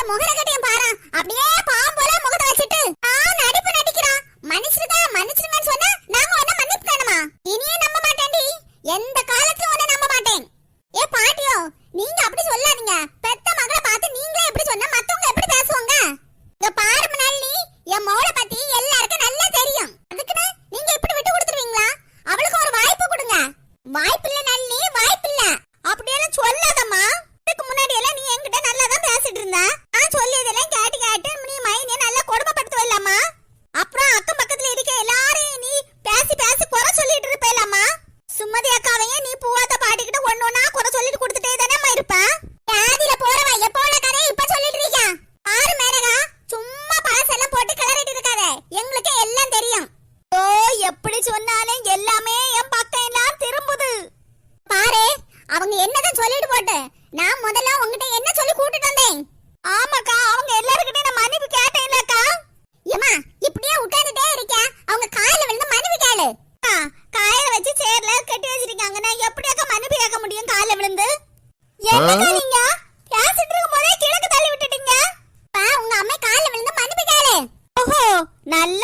முகரக்கட்டையும் பாரு, அப்படியே பாம்போல முகத்தை வச்சிட்டு நடிப்பு நடிக்கிறான். மன்னிச்சிருங்கன்னு சொன்னா நாங்க உன்னை மன்னிப்பு தரணுமா? இனியே நம்ப மாட்டேன்டி, எந்த காலத்துலயும் உன்னை நம்ப மாட்டேன். ஏ பாட்டியோ, நீங்க அப்படி சொல்லாதீங்க. பெத்த மகளை பார்த்து நீங்களே எப்படி சொன்னா மத்தவங்க எப்படி பேசுவாங்க? இங்க பாரு முன்னாடி, என் மோளை பத்தி எல்லாருக்கும் நல்லா தெரியும். அதுக்குன்னு நீங்க இப்படி விட்டு கொடுத்துருவீங்களா? அவளுக்கு ஒரு வாய்ப்பு கொடுங்க. வாய்ப்பு இல்ல நல்லி, வாய்ப்பு இல்ல அப்படியெல்லாம் சொல்லாதம்மா. இதுக்கு முன்னாடி எல்லாம் நீ என்கிட்ட நல்லா தான் பேசிட்டு இருந்த. நான் சொல்லியதெல்லாம் கேட்டு நீ மைனே நல்லா கொடுமைப்படுத்துவல்லம்மா. அப்புறம் அக்கம் பக்கத்துல இருக்க எல்லாரையும் நீ பேசி குறை சொல்லிட்டு இருப்பேலம்மா. சுமதி அக்காவையும் நீ பூவாத்த பாட்டிக்கிட்ட ஒன்னொன்னா குறை சொல்லிட்டு கொடுத்துட்டே தானேம்மா இருப்ப. ஆதியில போறவ எப்போல கதையை இப்ப சொல்லிட்டு இருக்க. ஆறு மேனகா, சும்மா பழசெல்லாம் போட்டு கிளறிட்டு இருக்காத. எங்களுக்கு எல்லாம் தெரியும். ஓ, எப்படி சொன்னாலும் எல்லாமே என் பக்கம் எல்லாம் திரும்புது பாரு. அவங்க என்னதான் சொல்லிட்டு போட்டு, நான் முதல்ல உங்ககிட்ட என்ன சொல்லி கூட்டிட்டு வந்தேன்? ஆமாக்கா, அவங்க எல்லாருக்கிட்டையும் நான் மன்னிப்பு கேட்டேன்லக்கா. ஏமா இப்படியே உட்கார்ந்துட்டே இருக்க? அவங்க கால்ல விழுந்து மன்னிப்பு கேளு. காயில வச்சு சேர்ல கட்டி வச்சிருக்காங்க. நான் எப்படியாக்கா மன்னிப்பு கேட்க முடியும் கால்ல விழுந்து? என்னக்கா நீங்க பேசிட்டு இருக்கும் போதே கிழக்கு தள்ளி விட்டுட்டீங்க. உங்க அம்மா கால்ல விழுந்து மன்னிப்பு கேளு. ஓஹோ, நல்ல